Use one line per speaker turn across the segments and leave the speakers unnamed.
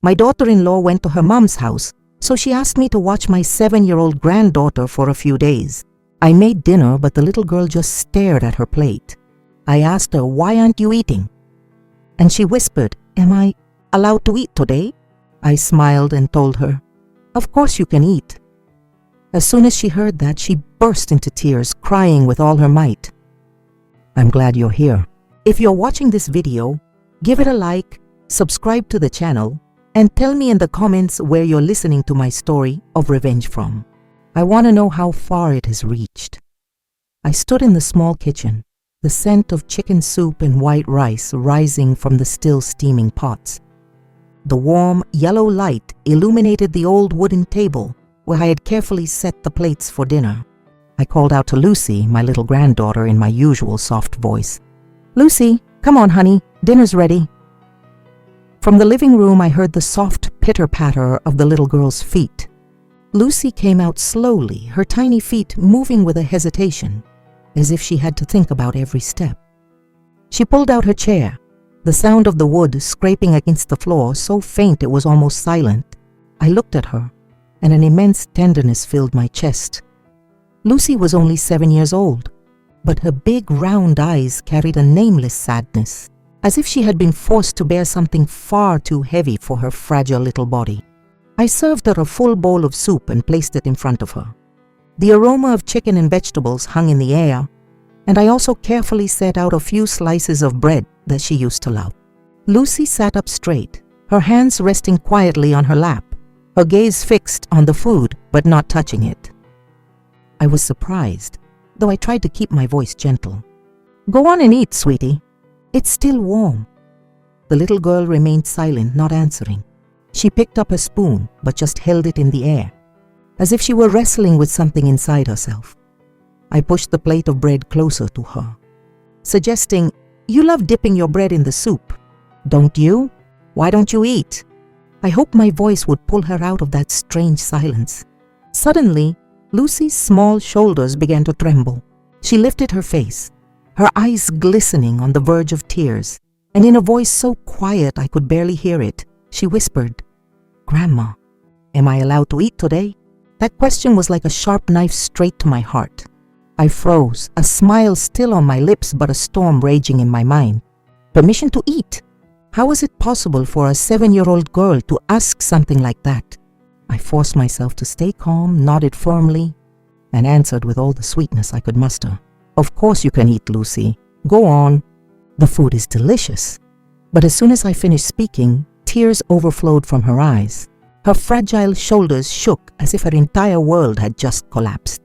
My daughter-in-law went to her mom's house, so she asked me to watch my 7-year-old granddaughter for a few days. I made dinner, but the little girl just stared at her plate. I asked her, "Why aren't you eating?" And she whispered, "Am I allowed to eat today?" I smiled and told her, "Of course you can eat." As soon as she heard that, she burst into tears, crying with all her might. I'm glad you're here. If you're watching this video, give it a like, subscribe to the channel, and tell me in the comments where you're listening to my story of revenge from. I want to know how far it has reached. I stood in the small kitchen, the scent of chicken soup and white rice rising from the still steaming pots. The warm, yellow light illuminated the old wooden table where I had carefully set the plates for dinner. I called out to Lucy, my little granddaughter, in my usual soft voice. "Lucy, come on, honey, dinner's ready." From the living room, I heard the soft pitter-patter of the little girl's feet. Lucy came out slowly, her tiny feet moving with a hesitation, as if she had to think about every step. She pulled out her chair, the sound of the wood scraping against the floor so faint it was almost silent. I looked at her, and an immense tenderness filled my chest. Lucy was only 7 years old, but her big round eyes carried a nameless sadness, as if she had been forced to bear something far too heavy for her fragile little body. I served her a full bowl of soup and placed it in front of her. The aroma of chicken and vegetables hung in the air, and I also carefully set out a few slices of bread that she used to love. Lucy sat up straight, her hands resting quietly on her lap, her gaze fixed on the food but not touching it. I was surprised, though I tried to keep my voice gentle. "Go on and eat, sweetie. It's still warm." The little girl remained silent, not answering. She picked up a spoon but just held it in the air, as if she were wrestling with something inside herself. I pushed the plate of bread closer to her, suggesting, "You love dipping your bread in the soup, don't you? Why don't you eat?" I hoped my voice would pull her out of that strange silence. Suddenly, Lucy's small shoulders began to tremble. She lifted her face, her eyes glistening on the verge of tears, and in a voice so quiet I could barely hear it, she whispered, "Grandma, am I allowed to eat today?" That question was like a sharp knife straight to my heart. I froze, a smile still on my lips but a storm raging in my mind. Permission to eat? How was it possible for a 7-year-old girl to ask something like that? I forced myself to stay calm, nodded firmly, and answered with all the sweetness I could muster. "Of course you can eat, Lucy. Go on. The food is delicious." But as soon as I finished speaking, tears overflowed from her eyes. Her fragile shoulders shook as if her entire world had just collapsed.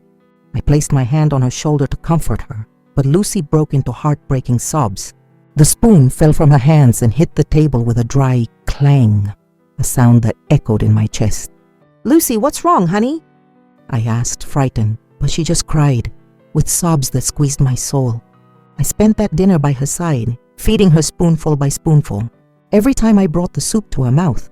I placed my hand on her shoulder to comfort her, but Lucy broke into heartbreaking sobs. The spoon fell from her hands and hit the table with a dry clang, a sound that echoed in my chest. "Lucy, what's wrong, honey?" I asked, frightened, but she just cried, with sobs that squeezed my soul. I spent that dinner by her side, feeding her spoonful by spoonful. Every time I brought the soup to her mouth,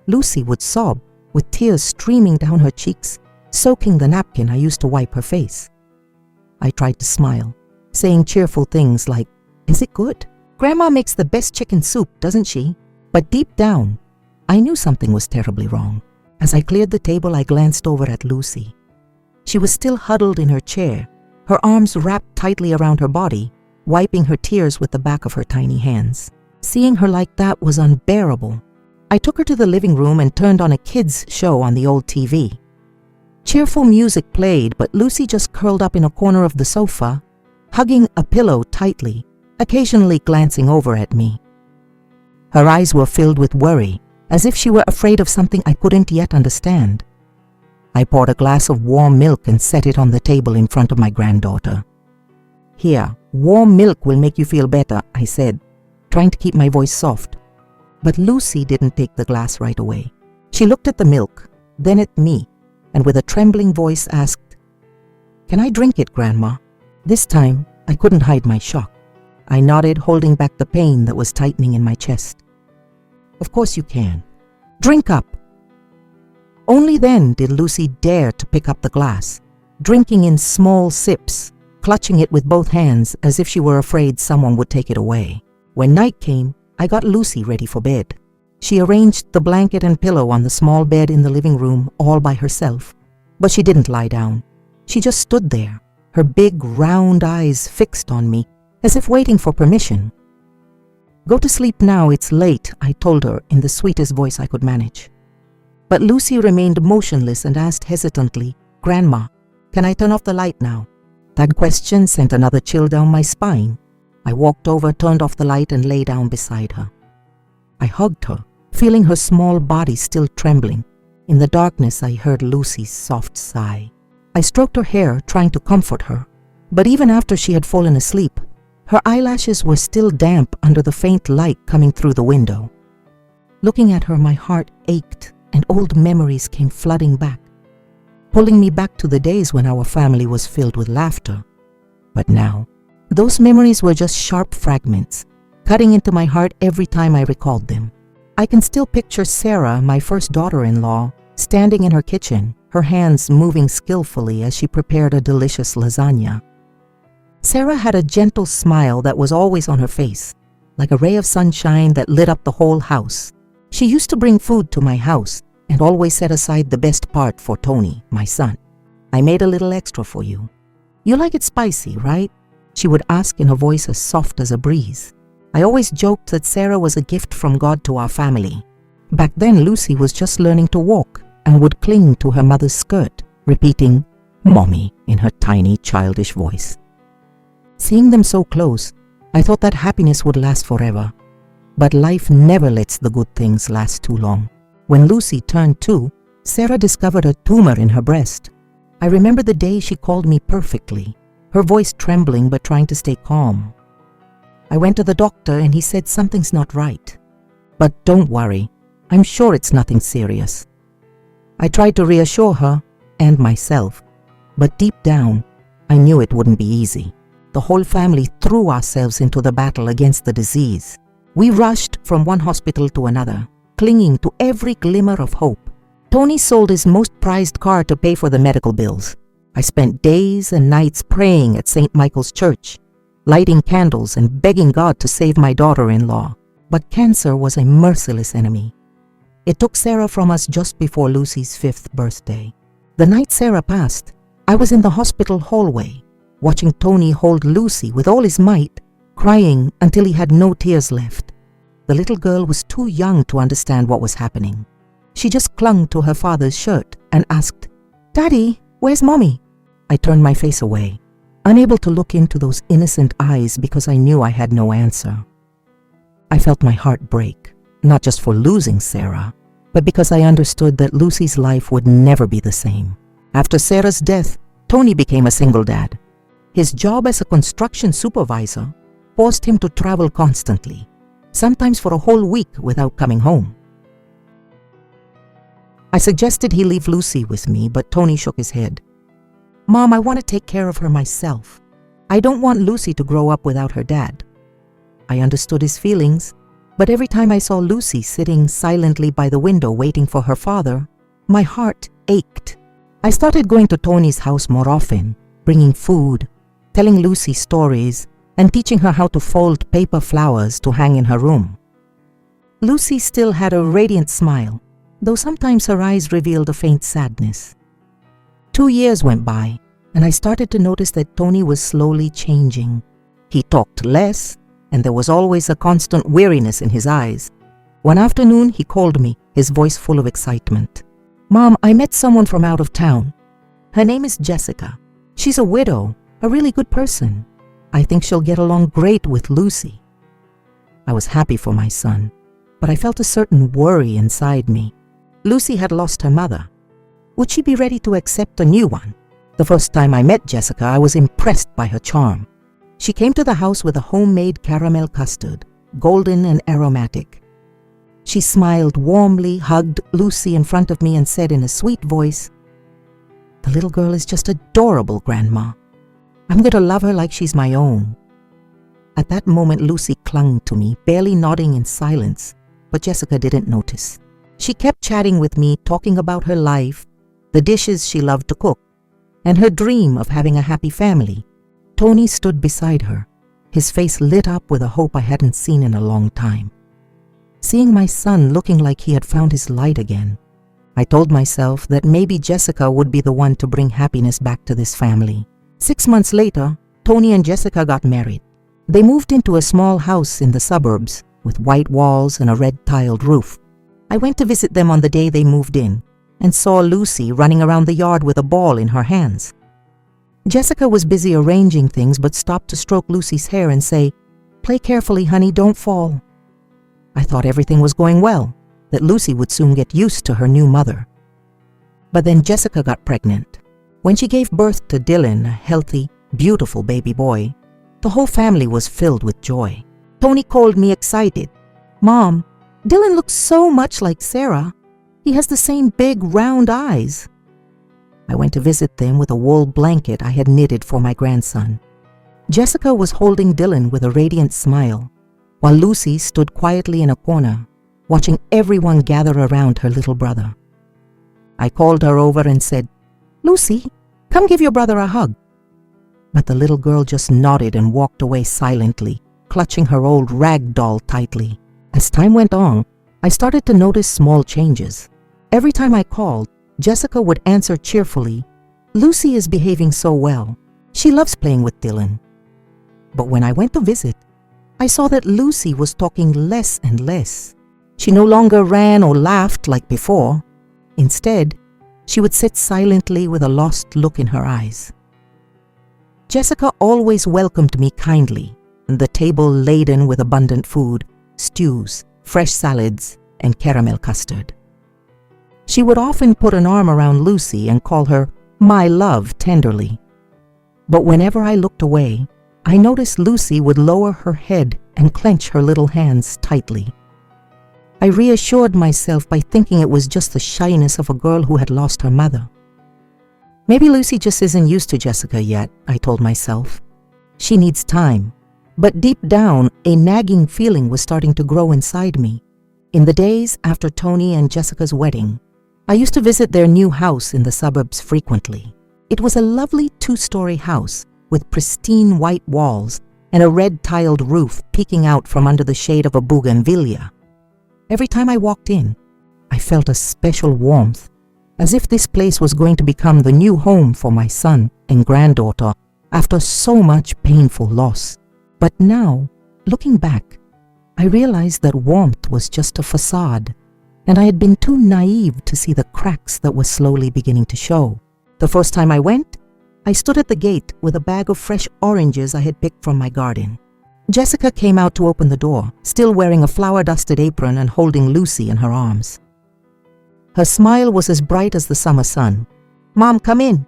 Lucy would sob, with tears streaming down her cheeks, soaking the napkin I used to wipe her face. I tried to smile, saying cheerful things like, "Is it good? Grandma makes the best chicken soup, doesn't she?" But deep down, I knew something was terribly wrong. As I cleared the table, I glanced over at Lucy. She was still huddled in her chair, her arms wrapped tightly around her body, wiping her tears with the back of her tiny hands. Seeing her like that was unbearable. I took her to the living room and turned on a kids' show on the old TV. Cheerful music played, but Lucy just curled up in a corner of the sofa, hugging a pillow tightly, occasionally glancing over at me. Her eyes were filled with worry, as if she were afraid of something I couldn't yet understand. I poured a glass of warm milk and set it on the table in front of my granddaughter. "Here, warm milk will make you feel better," I said, trying to keep my voice soft. But Lucy didn't take the glass right away. She looked at the milk, then at me, and with a trembling voice asked, "Can I drink it, Grandma?" This time, I couldn't hide my shock. I nodded, holding back the pain that was tightening in my chest. "Of course you can. Drink up." Only then did Lucy dare to pick up the glass, drinking in small sips, clutching it with both hands as if she were afraid someone would take it away. When night came, I got Lucy ready for bed. She arranged the blanket and pillow on the small bed in the living room all by herself. But she didn't lie down. She just stood there, her big round eyes fixed on me, as if waiting for permission. "Go to sleep now, it's late," I told her in the sweetest voice I could manage. But Lucy remained motionless and asked hesitantly, "Grandma, can I turn off the light now?" That question sent another chill down my spine. I walked over, turned off the light, and lay down beside her. I hugged her, feeling her small body still trembling. In the darkness, I heard Lucy's soft sigh. I stroked her hair, trying to comfort her. But even after she had fallen asleep, her eyelashes were still damp under the faint light coming through the window. Looking at her, my heart ached, and old memories came flooding back, pulling me back to the days when our family was filled with laughter. But now, those memories were just sharp fragments, cutting into my heart every time I recalled them. I can still picture Sarah, my first daughter-in-law, standing in her kitchen, her hands moving skillfully as she prepared a delicious lasagna. Sarah had a gentle smile that was always on her face, like a ray of sunshine that lit up the whole house. She used to bring food to my house and always set aside the best part for Tony, my son. "I made a little extra for you. You like it spicy, right?" she would ask in a voice as soft as a breeze. I always joked that Sarah was a gift from God to our family. Back then, Lucy was just learning to walk and would cling to her mother's skirt, repeating, "Mommy," in her tiny, childish voice. Seeing them so close, I thought that happiness would last forever. But life never lets the good things last too long. When Lucy turned 2, Sarah discovered a tumor in her breast. I remember the day she called me perfectly, her voice trembling but trying to stay calm. I went to the doctor and he said something's not right. "But don't worry, I'm sure it's nothing serious." I tried to reassure her and myself, but deep down, I knew it wouldn't be easy. The whole family threw ourselves into the battle against the disease. We rushed from one hospital to another, clinging to every glimmer of hope. Tony sold his most prized car to pay for the medical bills. I spent days and nights praying at St. Michael's Church, lighting candles and begging God to save my daughter-in-law. But cancer was a merciless enemy. It took Sarah from us just before Lucy's 5th birthday. The night Sarah passed, I was in the hospital hallway, watching Tony hold Lucy with all his might, crying until he had no tears left. The little girl was too young to understand what was happening. She just clung to her father's shirt and asked, "Daddy, where's Mommy?" I turned my face away, unable to look into those innocent eyes because I knew I had no answer. I felt my heart break, not just for losing Sarah, but because I understood that Lucy's life would never be the same. After Sarah's death, Tony became a single dad. His job as a construction supervisor forced him to travel constantly, sometimes for a whole week without coming home. I suggested he leave Lucy with me, but Tony shook his head. "Mom, I want to take care of her myself. I don't want Lucy to grow up without her dad." I understood his feelings, but every time I saw Lucy sitting silently by the window waiting for her father, my heart ached. I started going to Tony's house more often, bringing food, telling Lucy stories, and teaching her how to fold paper flowers to hang in her room. Lucy still had a radiant smile, though sometimes her eyes revealed a faint sadness. 2 years went by, and I started to notice that Tony was slowly changing. He talked less, and there was always a constant weariness in his eyes. One afternoon, he called me, his voice full of excitement. "Mom, I met someone from out of town. Her name is Jessica. She's a widow, a really good person. I think she'll get along great with Lucy." I was happy for my son, but I felt a certain worry inside me. Lucy had lost her mother. Would she be ready to accept a new one? The first time I met Jessica, I was impressed by her charm. She came to the house with a homemade caramel custard, golden and aromatic. She smiled warmly, hugged Lucy in front of me, and said in a sweet voice, "The little girl is just adorable, Grandma. I'm going to love her like she's my own." At that moment, Lucy clung to me, barely nodding in silence, but Jessica didn't notice. She kept chatting with me, talking about her life, the dishes she loved to cook, and her dream of having a happy family. Tony stood beside her, his face lit up with a hope I hadn't seen in a long time. seeing my son looking like he had found his light again. I told myself that maybe Jessica would be the one to bring happiness back to this family. 6 months later, Tony and Jessica got married. They moved into a small house in the suburbs with white walls and a red-tiled roof. I went to visit them on the day they moved in and saw Lucy running around the yard with a ball in her hands. Jessica was busy arranging things but stopped to stroke Lucy's hair and say, "Play carefully, honey, don't fall." I thought everything was going well, that Lucy would soon get used to her new mother. But then Jessica got pregnant. When she gave birth to Dylan, a healthy, beautiful baby boy, the whole family was filled with joy. Tony called me excited. "Mom, Dylan looks so much like Sarah. He has the same big, round eyes." I went to visit them with a wool blanket I had knitted for my grandson. Jessica was holding Dylan with a radiant smile, while Lucy stood quietly in a corner, watching everyone gather around her little brother. I called her over and said, "Lucy, come give your brother a hug." But the little girl just nodded and walked away silently, clutching her old rag doll tightly. As time went on, I started to notice small changes. Every time I called, Jessica would answer cheerfully, "Lucy is behaving so well. She loves playing with Dylan." But when I went to visit, I saw that Lucy was talking less and less. She no longer ran or laughed like before. Instead, she would sit silently with a lost look in her eyes. Jessica always welcomed me kindly, the table laden with abundant food, stews, fresh salads, and caramel custard. She would often put an arm around Lucy and call her "my love" tenderly. But whenever I looked away, I noticed Lucy would lower her head and clench her little hands tightly. I reassured myself by thinking it was just the shyness of a girl who had lost her mother. Maybe Lucy just isn't used to Jessica yet, I told myself. She needs time. But deep down, a nagging feeling was starting to grow inside me. In the days after Tony and Jessica's wedding, I used to visit their new house in the suburbs frequently. It was a lovely 2-story house with pristine white walls and a red-tiled roof peeking out from under the shade of a bougainvillea. Every time I walked in, I felt a special warmth, as if this place was going to become the new home for my son and granddaughter after so much painful loss. But now, looking back, I realized that warmth was just a facade, and I had been too naive to see the cracks that were slowly beginning to show. The first time I went, I stood at the gate with a bag of fresh oranges I had picked from my garden. Jessica came out to open the door, still wearing a flour-dusted apron and holding Lucy in her arms. Her smile was as bright as the summer sun. "Mom, come in.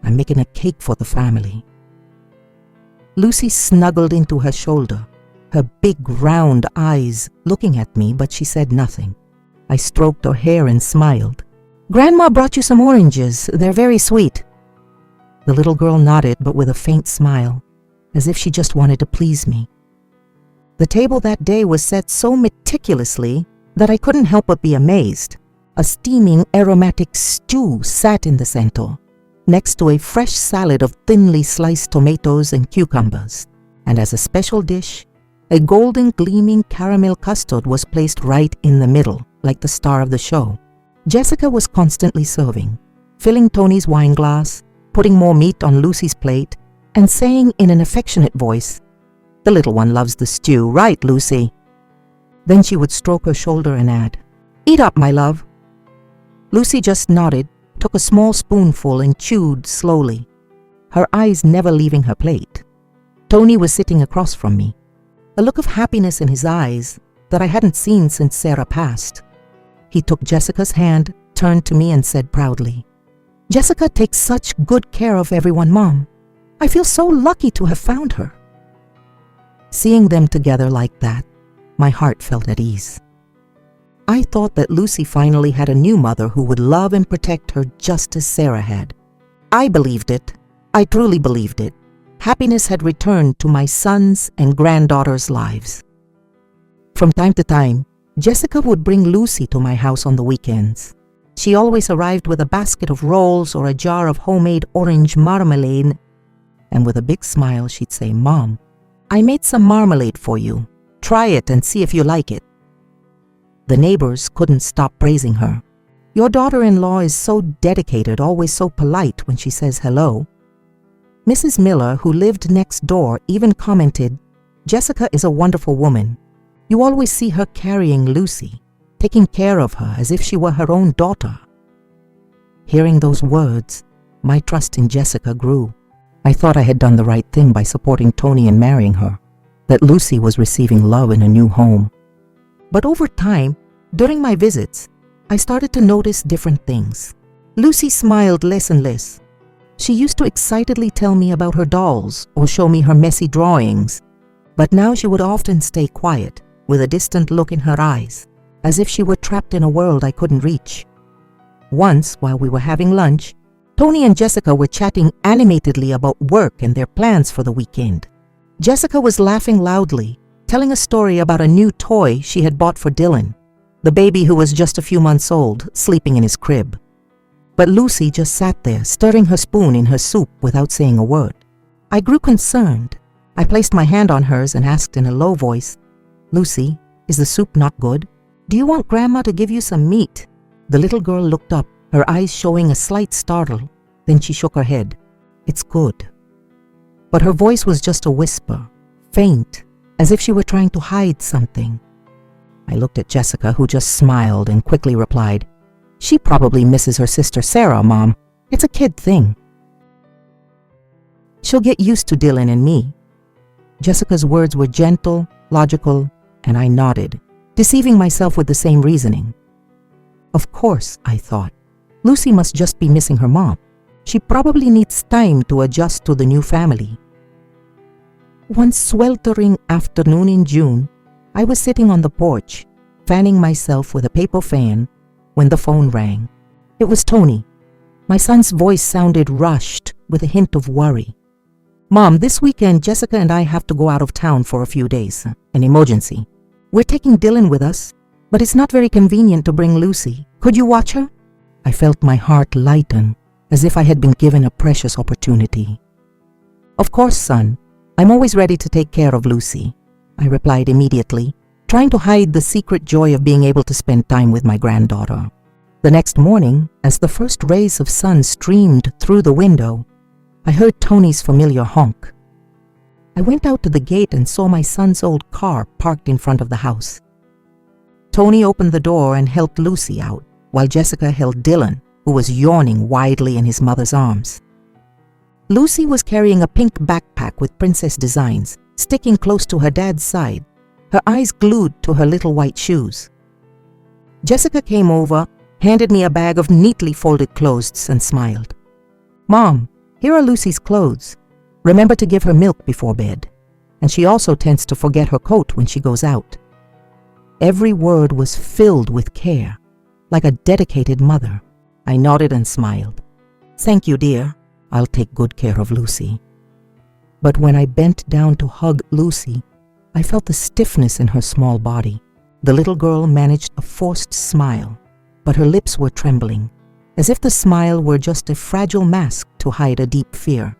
I'm making a cake for the family." Lucy snuggled into her shoulder, her big round eyes looking at me, but she said nothing. I stroked her hair and smiled. "Grandma brought you some oranges. They're very sweet." The little girl nodded, but with a faint smile, as if she just wanted to please me. The table that day was set so meticulously that I couldn't help but be amazed. A steaming aromatic stew sat in the center, next to a fresh salad of thinly sliced tomatoes and cucumbers. And as a special dish, a golden gleaming caramel custard was placed right in the middle, like the star of the show. Jessica was constantly serving, filling Tony's wine glass, putting more meat on Lucy's plate, and saying in an affectionate voice, "The little one loves the stew, right, Lucy?" Then she would stroke her shoulder and add, "Eat up, my love." Lucy just nodded, took a small spoonful and chewed slowly, her eyes never leaving her plate. Tony was sitting across from me, a look of happiness in his eyes that I hadn't seen since Sarah passed. He took Jessica's hand, turned to me and said proudly, "Jessica takes such good care of everyone, Mom. I feel so lucky to have found her." Seeing them together like that, my heart felt at ease. I thought that Lucy finally had a new mother who would love and protect her just as Sarah had. I believed it. I truly believed it. Happiness had returned to my sons' and granddaughters' lives. From time to time, Jessica would bring Lucy to my house on the weekends. She always arrived with a basket of rolls or a jar of homemade orange marmalade, and with a big smile she'd say, "Mom, I made some marmalade for you. Try it and see if you like it." The neighbors couldn't stop praising her. "Your daughter-in-law is so dedicated, always so polite when she says hello." Mrs. Miller, who lived next door, even commented, "Jessica is a wonderful woman. You always see her carrying Lucy, taking care of her as if she were her own daughter." Hearing those words, my trust in Jessica grew. I thought I had done the right thing by supporting Tony and marrying her, that Lucy was receiving love in a new home. But over time, during my visits, I started to notice different things. Lucy smiled less and less. She used to excitedly tell me about her dolls or show me her messy drawings, but now she would often stay quiet, with a distant look in her eyes, as if she were trapped in a world I couldn't reach. Once, while we were having lunch, Tony and Jessica were chatting animatedly about work and their plans for the weekend. Jessica was laughing loudly, telling a story about a new toy she had bought for Dylan, the baby who was just a few months old, sleeping in his crib. But Lucy just sat there, stirring her spoon in her soup without saying a word. I grew concerned. I placed my hand on hers and asked in a low voice, "Lucy, is the soup not good? Do you want Grandma to give you some meat?" The little girl looked up, her eyes showing a slight startle. Then she shook her head. "It's good." But her voice was just a whisper, faint, as if she were trying to hide something. I looked at Jessica, who just smiled and quickly replied, "She probably misses her sister Sarah, Mom. It's a kid thing. She'll get used to Dylan and me." Jessica's words were gentle, logical, and I nodded, deceiving myself with the same reasoning. Of course, I thought, Lucy must just be missing her mom. She probably needs time to adjust to the new family. One sweltering afternoon in June, I was sitting on the porch, fanning myself with a paper fan, when the phone rang. It was Tony. My son's voice sounded rushed with a hint of worry. "Mom, this weekend Jessica and I have to go out of town for a few days. An emergency. We're taking Dylan with us, but it's not very convenient to bring Lucy. Could you watch her?" I felt my heart lighten, as if I had been given a precious opportunity. "Of course, son. I'm always ready to take care of Lucy," I replied immediately, trying to hide the secret joy of being able to spend time with my granddaughter. The next morning, as the first rays of sun streamed through the window, I heard Tony's familiar honk. I went out to the gate and saw my son's old car parked in front of the house. Tony opened the door and helped Lucy out, while Jessica held Dylan, who was yawning widely in his mother's arms. Lucy was carrying a pink backpack with princess designs, sticking close to her dad's side, her eyes glued to her little white shoes. Jessica came over, handed me a bag of neatly folded clothes and smiled. "Mom, here are Lucy's clothes. Remember to give her milk before bed. And she also tends to forget her coat when she goes out." Every word was filled with care, like a dedicated mother. I nodded and smiled. "Thank you, dear. I'll take good care of Lucy." But when I bent down to hug Lucy, I felt the stiffness in her small body. The little girl managed a forced smile, but her lips were trembling, as if the smile were just a fragile mask to hide a deep fear.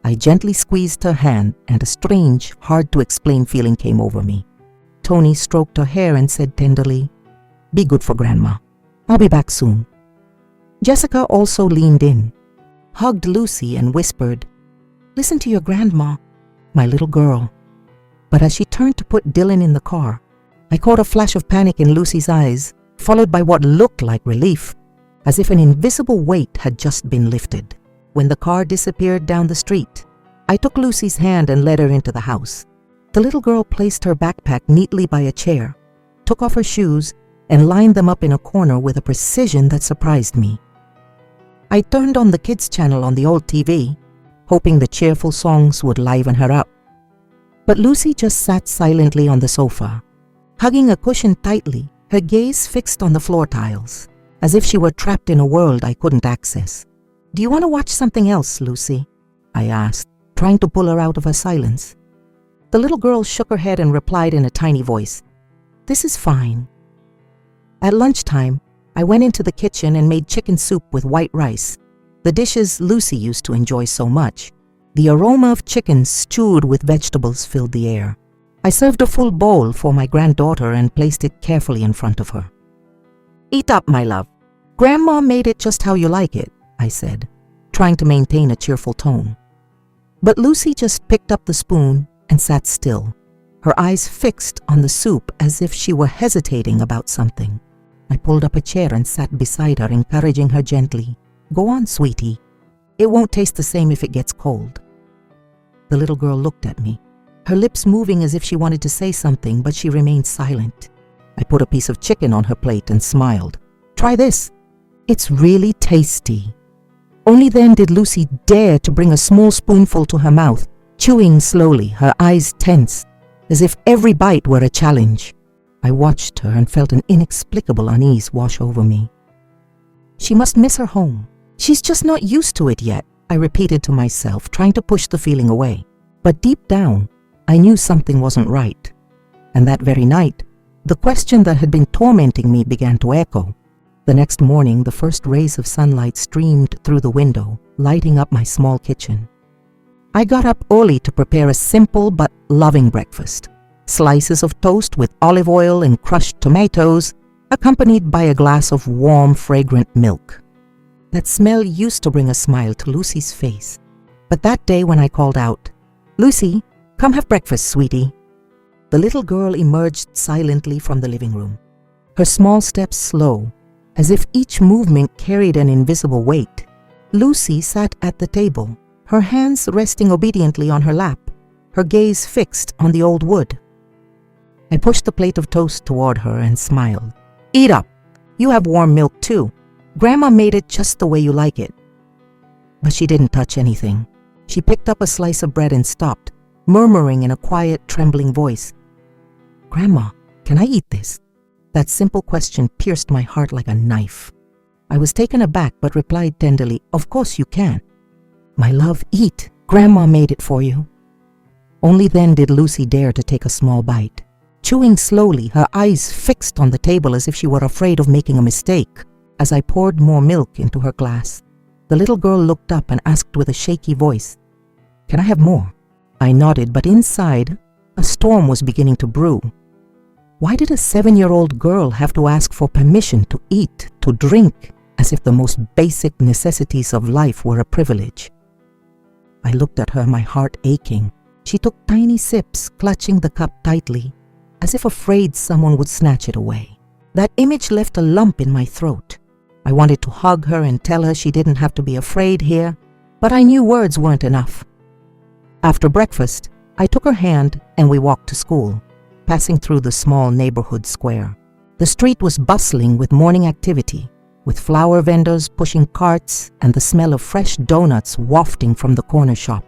I gently squeezed her hand, and a strange, hard-to-explain feeling came over me. Tony stroked her hair and said tenderly, "Be good for Grandma. I'll be back soon." Jessica also leaned in, hugged Lucy and whispered, "Listen to your grandma, my little girl." But as she turned to put Dylan in the car, I caught a flash of panic in Lucy's eyes, followed by what looked like relief, as if an invisible weight had just been lifted. When the car disappeared down the street, I took Lucy's hand and led her into the house. The little girl placed her backpack neatly by a chair, took off her shoes, and lined them up in a corner with a precision that surprised me. I turned on the kids' channel on the old TV, hoping the cheerful songs would liven her up. But Lucy just sat silently on the sofa, hugging a cushion tightly, her gaze fixed on the floor tiles, as if she were trapped in a world I couldn't access. "Do you want to watch something else, Lucy?" I asked, trying to pull her out of her silence. The little girl shook her head and replied in a tiny voice, "This is fine." At lunchtime, I went into the kitchen and made chicken soup with white rice, the dishes Lucy used to enjoy so much. The aroma of chicken stewed with vegetables filled the air. I served a full bowl for my granddaughter and placed it carefully in front of her. Eat up, my love. Grandma made it just how you like it, I said, trying to maintain a cheerful tone. But Lucy just picked up the spoon and sat still, her eyes fixed on the soup as if she were hesitating about something. I pulled up a chair and sat beside her, encouraging her gently. Go on, sweetie. It won't taste the same if it gets cold. The little girl looked at me, her lips moving as if she wanted to say something, but she remained silent. I put a piece of chicken on her plate and smiled. Try this. It's really tasty. Only then did Lucy dare to bring a small spoonful to her mouth, chewing slowly, her eyes tense, as if every bite were a challenge. I watched her and felt an inexplicable unease wash over me. She must miss her home. She's just not used to it yet, I repeated to myself, trying to push the feeling away. But deep down, I knew something wasn't right. And that very night, the question that had been tormenting me began to echo. The next morning, the first rays of sunlight streamed through the window, lighting up my small kitchen. I got up early to prepare a simple but loving breakfast. Slices of toast with olive oil and crushed tomatoes, accompanied by a glass of warm, fragrant milk. That smell used to bring a smile to Lucy's face. But that day when I called out, "Lucy, come have breakfast, sweetie," the little girl emerged silently from the living room, her small steps slow, as if each movement carried an invisible weight. Lucy sat at the table, her hands resting obediently on her lap, her gaze fixed on the old wood. I pushed the plate of toast toward her and smiled. "Eat up. You have warm milk too. Grandma made it just the way you like it." But she didn't touch anything. She picked up a slice of bread and stopped, murmuring in a quiet, trembling voice, "Grandma, can I eat this?" That simple question pierced my heart like a knife. I was taken aback but replied tenderly, "Of course you can. My love, eat. Grandma made it for you." Only then did Lucy dare to take a small bite. Chewing slowly, her eyes fixed on the table as if she were afraid of making a mistake. As I poured more milk into her glass, the little girl looked up and asked with a shaky voice, "Can I have more?" I nodded, but inside, a storm was beginning to brew. Why did a 7-year-old girl have to ask for permission to eat, to drink, as if the most basic necessities of life were a privilege? I looked at her, my heart aching. She took tiny sips, clutching the cup tightly, as if afraid someone would snatch it away. That image left a lump in my throat. I wanted to hug her and tell her she didn't have to be afraid here, but I knew words weren't enough. After breakfast, I took her hand and we walked to school, passing through the small neighborhood square. The street was bustling with morning activity, with flower vendors pushing carts and the smell of fresh donuts wafting from the corner shop.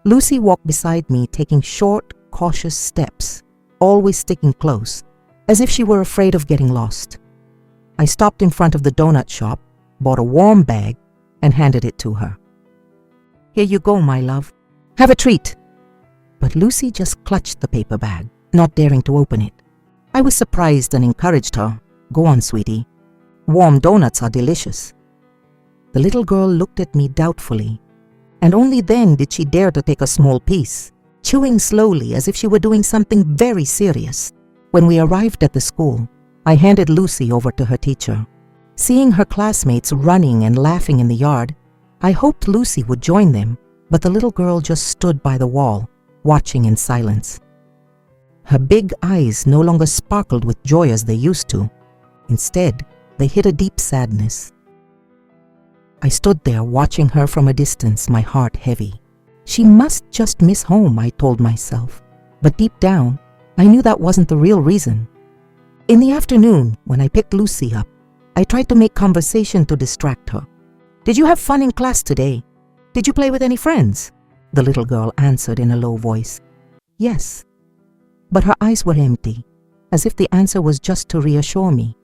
Lucy walked beside me, taking short, cautious steps, always sticking close, as if she were afraid of getting lost. I stopped in front of the donut shop, bought a warm bag, and handed it to her. "Here you go, my love. Have a treat." But Lucy just clutched the paper bag, not daring to open it. I was surprised and encouraged her. "Go on, sweetie. Warm donuts are delicious." The little girl looked at me doubtfully, and only then did she dare to take a small piece, chewing slowly as if she were doing something very serious. When we arrived at the school, I handed Lucy over to her teacher. Seeing her classmates running and laughing in the yard, I hoped Lucy would join them, but the little girl just stood by the wall, watching in silence. Her big eyes no longer sparkled with joy as they used to. Instead, they hid a deep sadness. I stood there watching her from a distance, my heart heavy. She must just miss home, I told myself. But deep down, I knew that wasn't the real reason. In the afternoon, when I picked Lucy up, I tried to make conversation to distract her. "Did you have fun in class today? Did you play with any friends?" The little girl answered in a low voice. "Yes." But her eyes were empty, as if the answer was just to reassure me.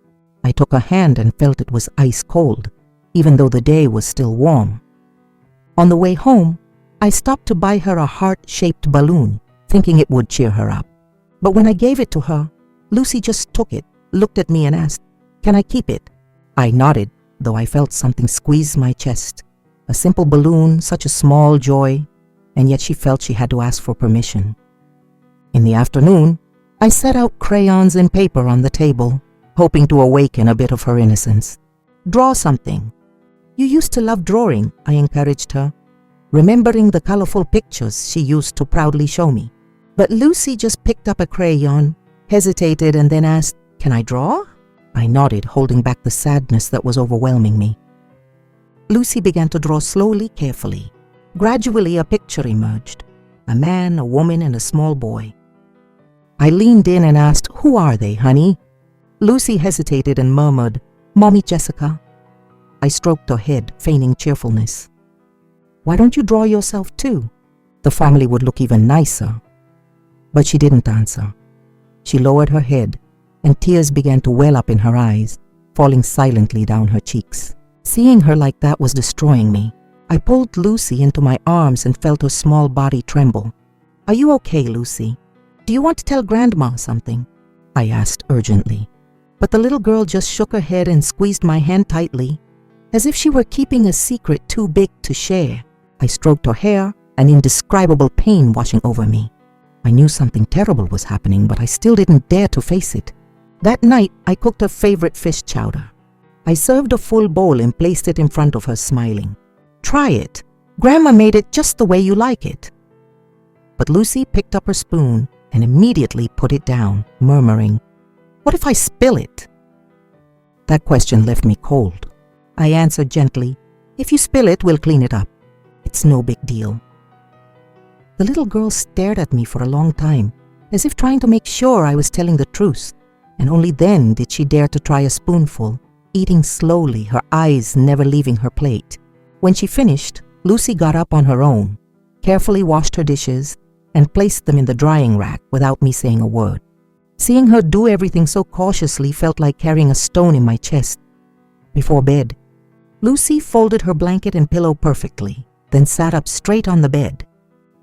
I took her hand and felt it was ice cold, even though the day was still warm. On the way home, I stopped to buy her a heart-shaped balloon, thinking it would cheer her up. But when I gave it to her, Lucy just took it, looked at me and asked, "Can I keep it?" I nodded, though I felt something squeeze my chest. A simple balloon, such a small joy, and yet she felt she had to ask for permission. In the afternoon, I set out crayons and paper on the table, hoping to awaken a bit of her innocence. Draw something. You used to love drawing, I encouraged her, remembering the colorful pictures she used to proudly show me. But Lucy just picked up a crayon, hesitated, and then asked, "Can I draw?" I nodded, holding back the sadness that was overwhelming me. Lucy began to draw slowly, carefully. Gradually, a picture emerged. A man, a woman, and a small boy. I leaned in and asked, "Who are they, honey?" Lucy hesitated and murmured, "Mommy Jessica." I stroked her head, feigning cheerfulness. "Why don't you draw yourself too? The family would look even nicer." But she didn't answer. She lowered her head, and tears began to well up in her eyes, falling silently down her cheeks. Seeing her like that was destroying me. I pulled Lucy into my arms and felt her small body tremble. "Are you okay, Lucy? Do you want to tell Grandma something?" I asked urgently. But the little girl just shook her head and squeezed my hand tightly, as if she were keeping a secret too big to share. I stroked her hair, an indescribable pain washing over me. I knew something terrible was happening, but I still didn't dare to face it. That night, I cooked her favorite fish chowder. I served a full bowl and placed it in front of her, smiling. "Try it. Grandma made it just the way you like it." But Lucy picked up her spoon and immediately put it down, murmuring, "What if I spill it?" That question left me cold. I answered gently, "If you spill it, we'll clean it up. It's no big deal." The little girl stared at me for a long time, as if trying to make sure I was telling the truth, and only then did she dare to try a spoonful, eating slowly, her eyes never leaving her plate. When she finished, Lucy got up on her own, carefully washed her dishes, and placed them in the drying rack without me saying a word. Seeing her do everything so cautiously felt like carrying a stone in my chest. Before bed, Lucy folded her blanket and pillow perfectly, then sat up straight on the bed,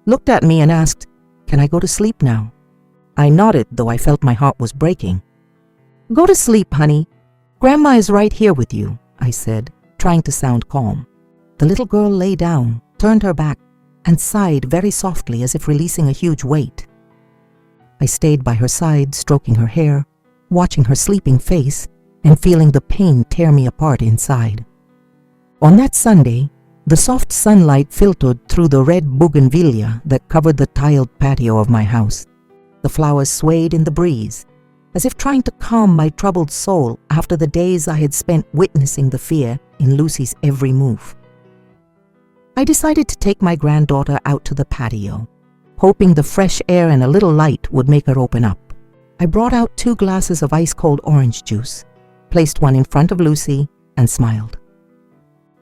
looked at me and asked, "Can I go to sleep now?" I nodded, though I felt my heart was breaking. "Go to sleep, honey. Grandma is right here with you," I said, trying to sound calm. The little girl lay down, turned her back, and sighed very softly as if releasing a huge weight. I stayed by her side, stroking her hair, watching her sleeping face, and feeling the pain tear me apart inside. On that Sunday, the soft sunlight filtered through the red bougainvillea that covered the tiled patio of my house. The flowers swayed in the breeze, as if trying to calm my troubled soul after the days I had spent witnessing the fear in Lucy's every move. I decided to take my granddaughter out to the patio, hoping the fresh air and a little light would make her open up. I brought out 2 glasses of ice-cold orange juice, placed one in front of Lucy, and smiled.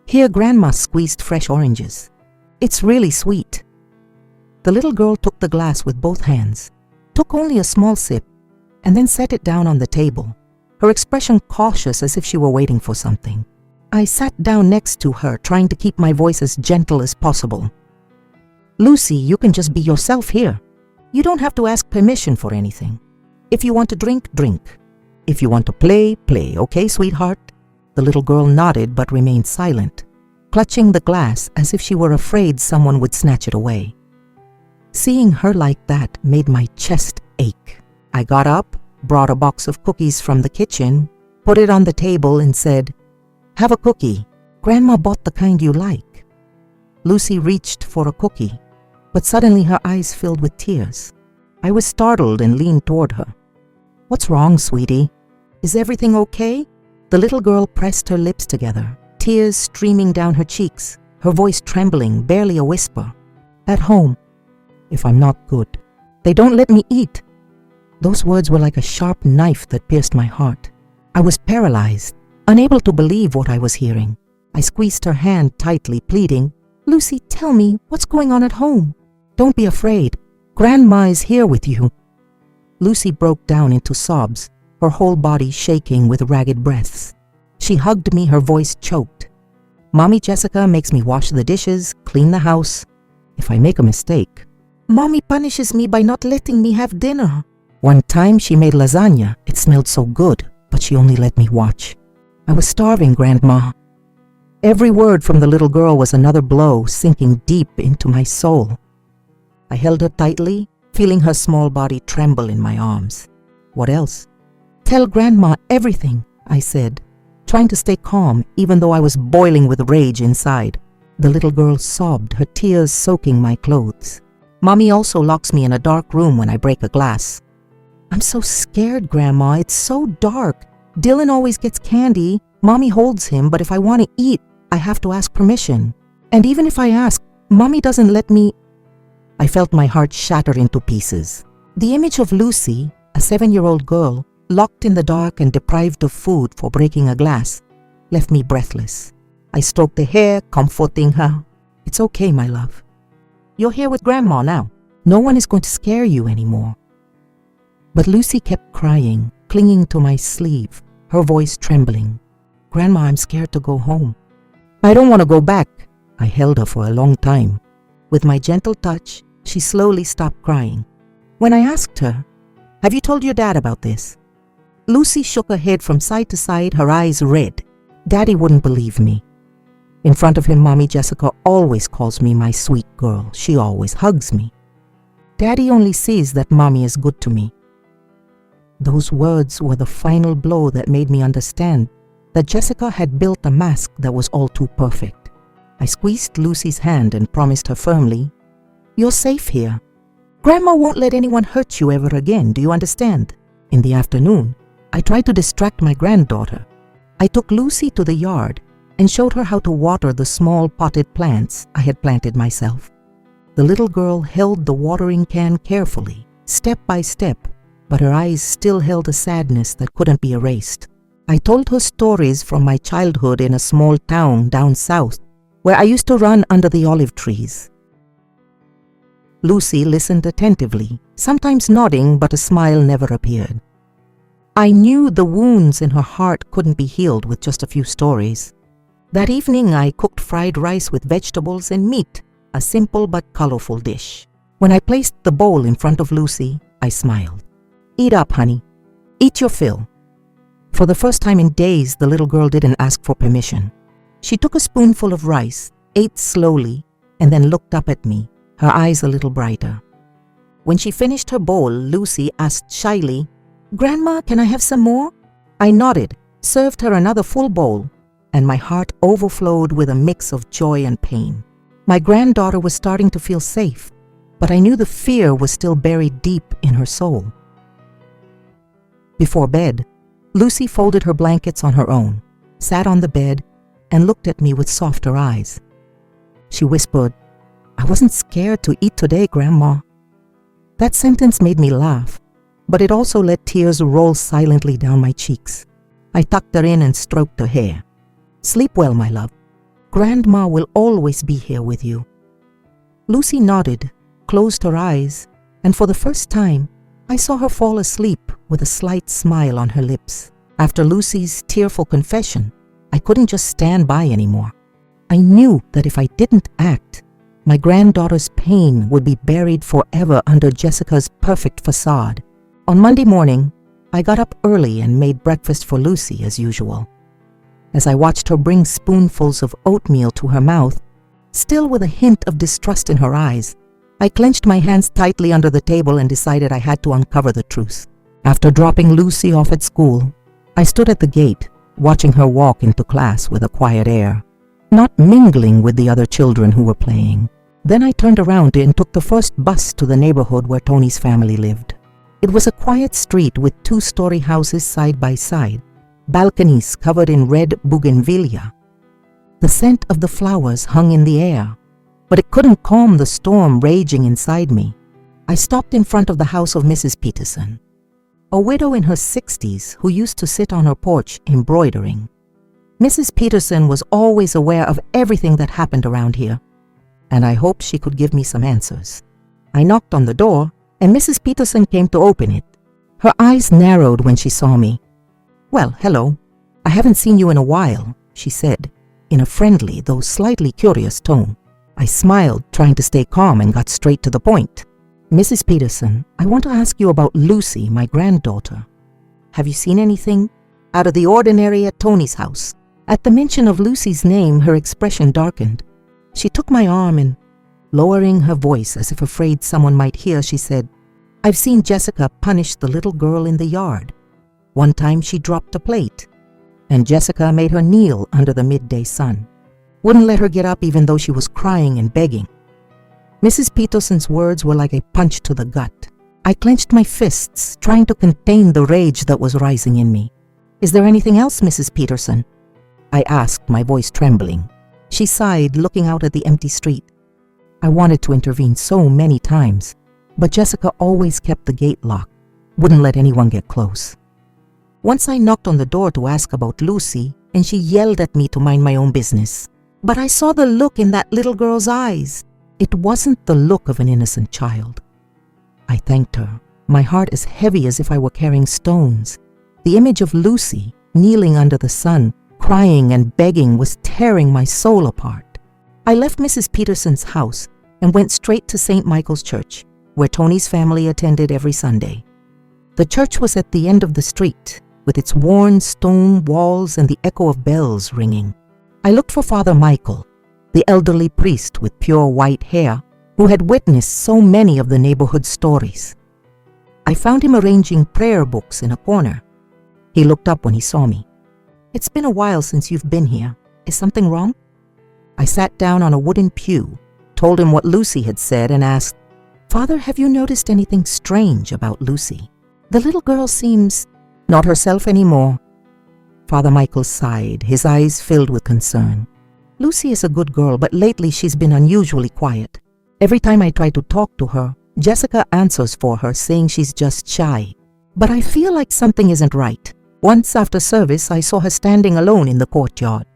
"Here, Grandma squeezed fresh oranges. It's really sweet." The little girl took the glass with both hands, took only a small sip, and then set it down on the table, her expression cautious as if she were waiting for something. I sat down next to her, trying to keep my voice as gentle as possible. "Lucy, you can just be yourself here. You don't have to ask permission for anything. If you want to drink, drink. If you want to play, play, okay, sweetheart?" The little girl nodded but remained silent, clutching the glass as if she were afraid someone would snatch it away. Seeing her like that made my chest ache. I got up, brought a box of cookies from the kitchen, put it on the table, and said, "Have a cookie. Grandma bought the kind you like." Lucy reached for a cookie, but suddenly her eyes filled with tears. I was startled and leaned toward her. "What's wrong, sweetie? Is everything okay?" The little girl pressed her lips together, tears streaming down her cheeks, her voice trembling, barely a whisper. "At home, if I'm not good. They don't let me eat." Those words were like a sharp knife that pierced my heart. I was paralyzed, unable to believe what I was hearing. I squeezed her hand tightly, pleading, "Lucy, tell me, what's going on at home? Don't be afraid. Grandma is here with you." Lucy broke down into sobs, her whole body shaking with ragged breaths. She hugged me, her voice choked. "Mommy Jessica makes me wash the dishes, clean the house. If I make a mistake, Mommy punishes me by not letting me have dinner. One time she made lasagna. It smelled so good, but she only let me watch. I was starving, Grandma." Every word from the little girl was another blow sinking deep into my soul. I held her tightly, feeling her small body tremble in my arms. What else? Tell Grandma everything, I said, trying to stay calm even though I was boiling with rage inside. The little girl sobbed, her tears soaking my clothes. Mommy also locks me in a dark room when I break a glass. I'm so scared, Grandma. It's so dark. Dylan always gets candy. Mommy holds him, but if I want to eat, I have to ask permission. And even if I ask, Mommy doesn't let me. I felt my heart shatter into pieces. The image of Lucy, a 7-year-old girl, locked in the dark and deprived of food for breaking a glass, left me breathless. I stroked her hair, comforting her. It's okay, my love. You're here with Grandma now. No one is going to scare you anymore. But Lucy kept crying, clinging to my sleeve, her voice trembling. Grandma, I'm scared to go home. I don't want to go back. I held her for a long time. With my gentle touch, she slowly stopped crying. When I asked her, have you told your dad about this? Lucy shook her head from side to side, her eyes red. Daddy wouldn't believe me. In front of him, Mommy Jessica always calls me my sweet girl. She always hugs me. Daddy only sees that Mommy is good to me. Those words were the final blow that made me understand that Jessica had built a mask that was all too perfect. I squeezed Lucy's hand and promised her firmly, you're safe here. Grandma won't let anyone hurt you ever again, do you understand? In the afternoon, I tried to distract my granddaughter. I took Lucy to the yard and showed her how to water the small potted plants I had planted myself. The little girl held the watering can carefully, step by step, but her eyes still held a sadness that couldn't be erased. I told her stories from my childhood in a small town down south, where I used to run under the olive trees. Lucy listened attentively, sometimes nodding, but a smile never appeared. I knew the wounds in her heart couldn't be healed with just a few stories. That evening, I cooked fried rice with vegetables and meat, a simple but colorful dish. When I placed the bowl in front of Lucy, I smiled. Eat up, honey. Eat your fill. For the first time in days, the little girl didn't ask for permission. She took a spoonful of rice, ate slowly, and then looked up at me, her eyes a little brighter. When she finished her bowl, Lucy asked shyly, Grandma, can I have some more? I nodded, served her another full bowl, and my heart overflowed with a mix of joy and pain. My granddaughter was starting to feel safe, but I knew the fear was still buried deep in her soul. Before bed, Lucy folded her blankets on her own, sat on the bed, and looked at me with softer eyes. She whispered, I wasn't scared to eat today, Grandma. That sentence made me laugh, but it also let tears roll silently down my cheeks. I tucked her in and stroked her hair. Sleep well, my love. Grandma will always be here with you. Lucy nodded, closed her eyes, and for the first time, I saw her fall asleep with a slight smile on her lips. After Lucy's tearful confession, I couldn't just stand by anymore. I knew that if I didn't act, my granddaughter's pain would be buried forever under Jessica's perfect facade. On Monday morning, I got up early and made breakfast for Lucy as usual. As I watched her bring spoonfuls of oatmeal to her mouth, still with a hint of distrust in her eyes, I clenched my hands tightly under the table and decided I had to uncover the truth. After dropping Lucy off at school, I stood at the gate, watching her walk into class with a quiet air, not mingling with the other children who were playing. Then I turned around and took the first bus to the neighborhood where Tony's family lived. It was a quiet street with 2-story houses side by side, balconies covered in red bougainvillea. The scent of the flowers hung in the air, but it couldn't calm the storm raging inside me. I stopped in front of the house of Mrs. Peterson, a widow in her 60s who used to sit on her porch embroidering. Mrs. Peterson was always aware of everything that happened around here, and I hoped she could give me some answers. I knocked on the door, and Mrs. Peterson came to open it. Her eyes narrowed when she saw me. Well, hello. I haven't seen you in a while, she said, in a friendly, though slightly curious tone. I smiled, trying to stay calm, and got straight to the point. Mrs. Peterson, I want to ask you about Lucy, my granddaughter. Have you seen anything out of the ordinary at Tony's house? At the mention of Lucy's name, her expression darkened. She took my arm and, lowering her voice as if afraid someone might hear, she said, I've seen Jessica punish the little girl in the yard. One time she dropped a plate, and Jessica made her kneel under the midday sun. Wouldn't let her get up even though she was crying and begging. Mrs. Peterson's words were like a punch to the gut. I clenched my fists, trying to contain the rage that was rising in me. "Is there anything else, Mrs. Peterson?" I asked, my voice trembling. She sighed, looking out at the empty street. I wanted to intervene so many times, but Jessica always kept the gate locked, wouldn't let anyone get close. Once I knocked on the door to ask about Lucy, and she yelled at me to mind my own business. But I saw the look in that little girl's eyes. It wasn't the look of an innocent child. I thanked her, my heart as heavy as if I were carrying stones. The image of Lucy, kneeling under the sun, crying and begging, was tearing my soul apart. I left Mrs. Peterson's house and went straight to St. Michael's Church, where Tony's family attended every Sunday. The church was at the end of the street, with its worn stone walls and the echo of bells ringing. I looked for Father Michael, the elderly priest with pure white hair, who had witnessed so many of the neighborhood stories. I found him arranging prayer books in a corner. He looked up when he saw me. "It's been a while since you've been here. Is something wrong?" I sat down on a wooden pew, told him what Lucy had said, and asked, "Father, have you noticed anything strange about Lucy? The little girl seems not herself anymore." Father Michael sighed, his eyes filled with concern. "Lucy is a good girl, but lately she's been unusually quiet. Every time I try to talk to her, Jessica answers for her, saying she's just shy. But I feel like something isn't right. Once after service, I saw her standing alone in the courtyard,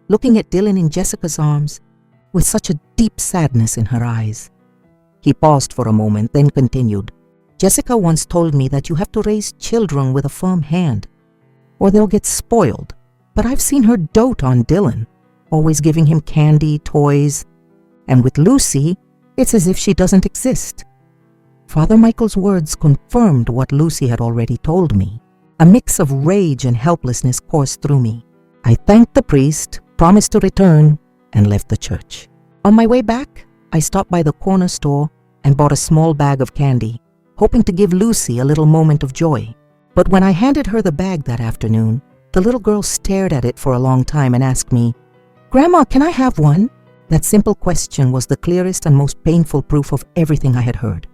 looking at Dylan in Jessica's arms, with such a deep sadness in her eyes." He paused for a moment, then continued, "Jessica once told me that you have to raise children with a firm hand, or they'll get spoiled. But I've seen her dote on Dylan, always giving him candy, toys. And with Lucy, it's as if she doesn't exist." Father Michael's words confirmed what Lucy had already told me. A mix of rage and helplessness coursed through me. I thanked the priest, promised to return, and left the church. On my way back, I stopped by the corner store and bought a small bag of candy, hoping to give Lucy a little moment of joy. But when I handed her the bag that afternoon, the little girl stared at it for a long time and asked me, "Grandma, can I have one?" That simple question was the clearest and most painful proof of everything I had heard.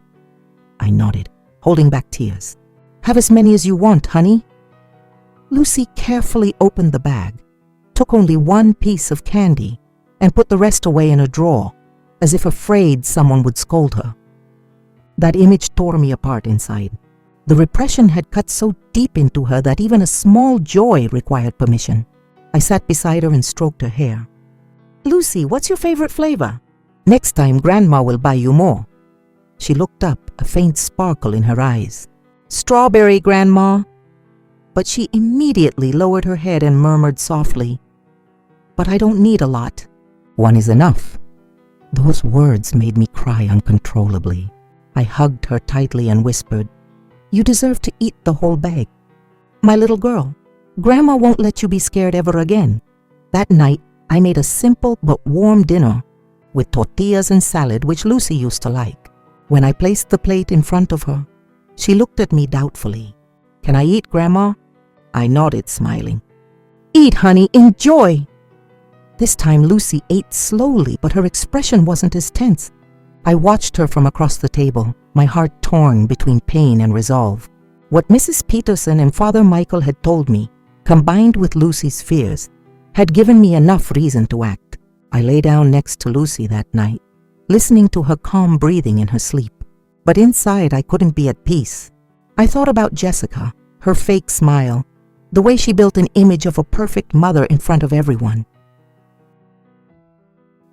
I nodded, holding back tears. "Have as many as you want, honey." Lucy carefully opened the bag, took only one piece of candy, and put the rest away in a drawer, as if afraid someone would scold her. That image tore me apart inside. The repression had cut so deep into her that even a small joy required permission. I sat beside her and stroked her hair. "Lucy, what's your favorite flavor? Next time, Grandma will buy you more." She looked up, a faint sparkle in her eyes. "Strawberry, Grandma." But she immediately lowered her head and murmured softly, "But I don't need a lot. One is enough." Those words made me cry uncontrollably. I hugged her tightly and whispered, "You deserve to eat the whole bag. My little girl, Grandma won't let you be scared ever again." That night, I made a simple but warm dinner with tortillas and salad, which Lucy used to like. When I placed the plate in front of her, she looked at me doubtfully. "Can I eat, Grandma?" I nodded, smiling. "Eat, honey, enjoy." This time Lucy ate slowly, but her expression wasn't as tense. I watched her from across the table, my heart torn between pain and resolve. What Mrs. Peterson and Father Michael had told me, combined with Lucy's fears, had given me enough reason to act. I lay down next to Lucy that night, listening to her calm breathing in her sleep. But inside I couldn't be at peace. I thought about Jessica, her fake smile, the way she built an image of a perfect mother in front of everyone.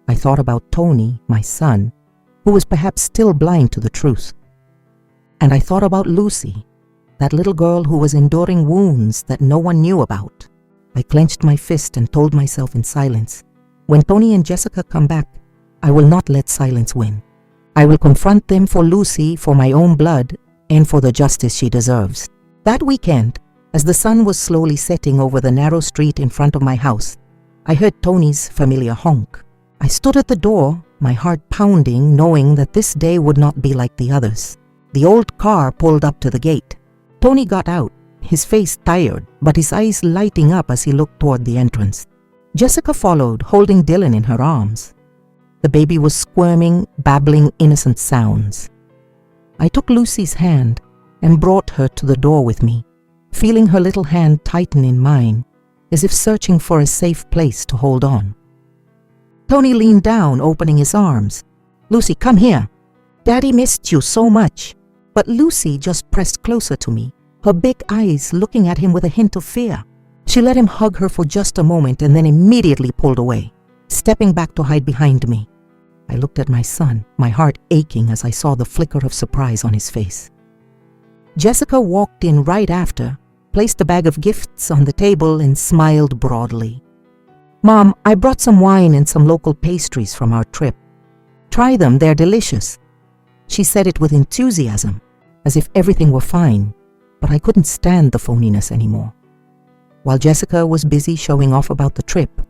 I thought about Tony, my son, who was perhaps still blind to the truth. And I thought about Lucy, that little girl who was enduring wounds that no one knew about. I clenched my fist and told myself in silence, when Tony and Jessica come back, I will not let silence win. I will confront them for Lucy, for my own blood, and for the justice she deserves. That weekend, as the sun was slowly setting over the narrow street in front of my house, I heard Tony's familiar honk. I stood at the door, my heart pounding, knowing that this day would not be like the others. The old car pulled up to the gate. Tony got out, his face tired, but his eyes lighting up as he looked toward the entrance. Jessica followed, holding Dylan in her arms. The baby was squirming, babbling innocent sounds. I took Lucy's hand and brought her to the door with me, feeling her little hand tighten in mine, as if searching for a safe place to hold on. Tony leaned down, opening his arms. "Lucy, come here. Daddy missed you so much." But Lucy just pressed closer to me, her big eyes looking at him with a hint of fear. She let him hug her for just a moment and then immediately pulled away, stepping back to hide behind me. I looked at my son, my heart aching as I saw the flicker of surprise on his face. Jessica walked in right after, placed a bag of gifts on the table and smiled broadly. "Mom, I brought some wine and some local pastries from our trip. Try them, they're delicious." She said it with enthusiasm, as if everything were fine, but I couldn't stand the phoniness anymore. While Jessica was busy showing off about the trip,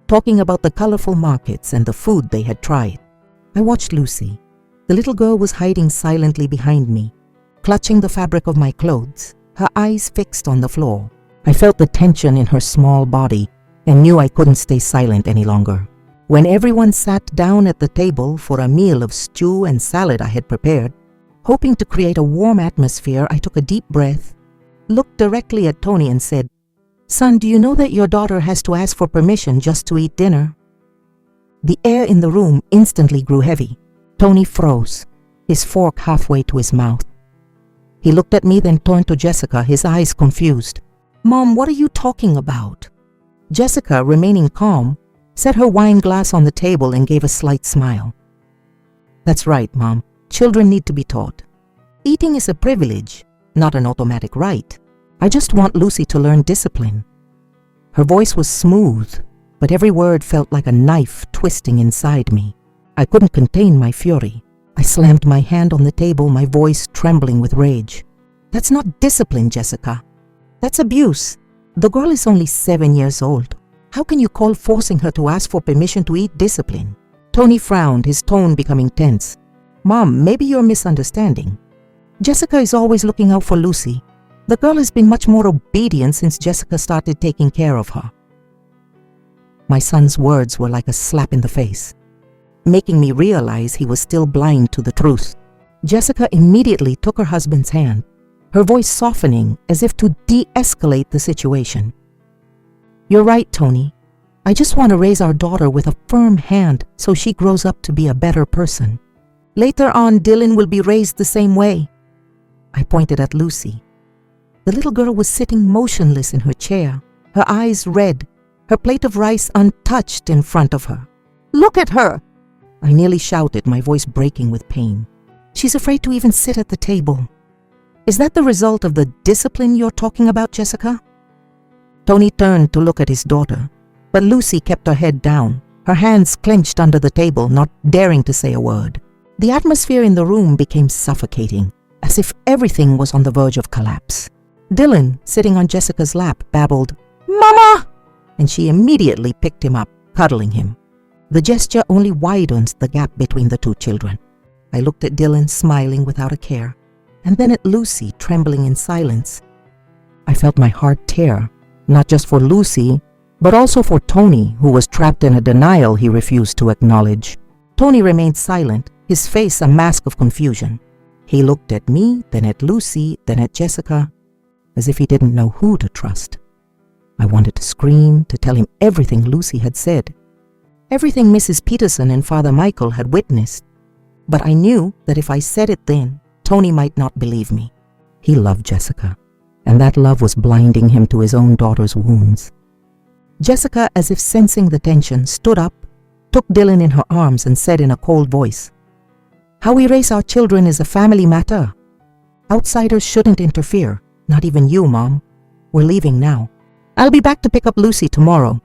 talking about the colorful markets and the food they had tried, I watched Lucy. The little girl was hiding silently behind me, clutching the fabric of my clothes, her eyes fixed on the floor. I felt the tension in her small body and knew I couldn't stay silent any longer. When everyone sat down at the table for a meal of stew and salad I had prepared, hoping to create a warm atmosphere, I took a deep breath, looked directly at Tony and said, "Son, do you know that your daughter has to ask for permission just to eat dinner?" The air in the room instantly grew heavy. Tony froze, his fork halfway to his mouth. He looked at me, then turned to Jessica, his eyes confused. "Mom, what are you talking about?" Jessica, remaining calm, set her wine glass on the table and gave a slight smile. "That's right, Mom. Children need to be taught. Eating is a privilege, not an automatic right. I just want Lucy to learn discipline." Her voice was smooth, but every word felt like a knife twisting inside me. I couldn't contain my fury. I slammed my hand on the table, my voice trembling with rage. "That's not discipline, Jessica. That's abuse. The girl is only 7 years old. How can you call forcing her to ask for permission to eat discipline?" Tony frowned, his tone becoming tense. "Mom, maybe you're misunderstanding. Jessica is always looking out for Lucy. The girl has been much more obedient since Jessica started taking care of her." My son's words were like a slap in the face, making me realize he was still blind to the truth. Jessica immediately took her husband's hand, her voice softening as if to de-escalate the situation. "You're right, Tony. I just want to raise our daughter with a firm hand so she grows up to be a better person. Later on, Dylan will be raised the same way." I pointed at Lucy. The little girl was sitting motionless in her chair, her eyes red, her plate of rice untouched in front of her. "Look at her!" I nearly shouted, my voice breaking with pain. "She's afraid to even sit at the table. Is that the result of the discipline you're talking about, Jessica?" Tony turned to look at his daughter, but Lucy kept her head down, her hands clenched under the table, not daring to say a word. The atmosphere in the room became suffocating, as if everything was on the verge of collapse. Dylan, sitting on Jessica's lap, babbled, "Mama!" and she immediately picked him up, cuddling him. The gesture only widened the gap between the two children. I looked at Dylan, smiling without a care, and then at Lucy, trembling in silence. I felt my heart tear, not just for Lucy, but also for Tony, who was trapped in a denial he refused to acknowledge. Tony remained silent, his face a mask of confusion. He looked at me, then at Lucy, then at Jessica, as if he didn't know who to trust. I wanted to scream, to tell him everything Lucy had said, everything Mrs. Peterson and Father Michael had witnessed. But I knew that if I said it then, Tony might not believe me. He loved Jessica, and that love was blinding him to his own daughter's wounds. Jessica, as if sensing the tension, stood up, took Dylan in her arms and said in a cold voice, "How we raise our children is a family matter. Outsiders shouldn't interfere, not even you, Mom. We're leaving now. I'll be back to pick up Lucy tomorrow."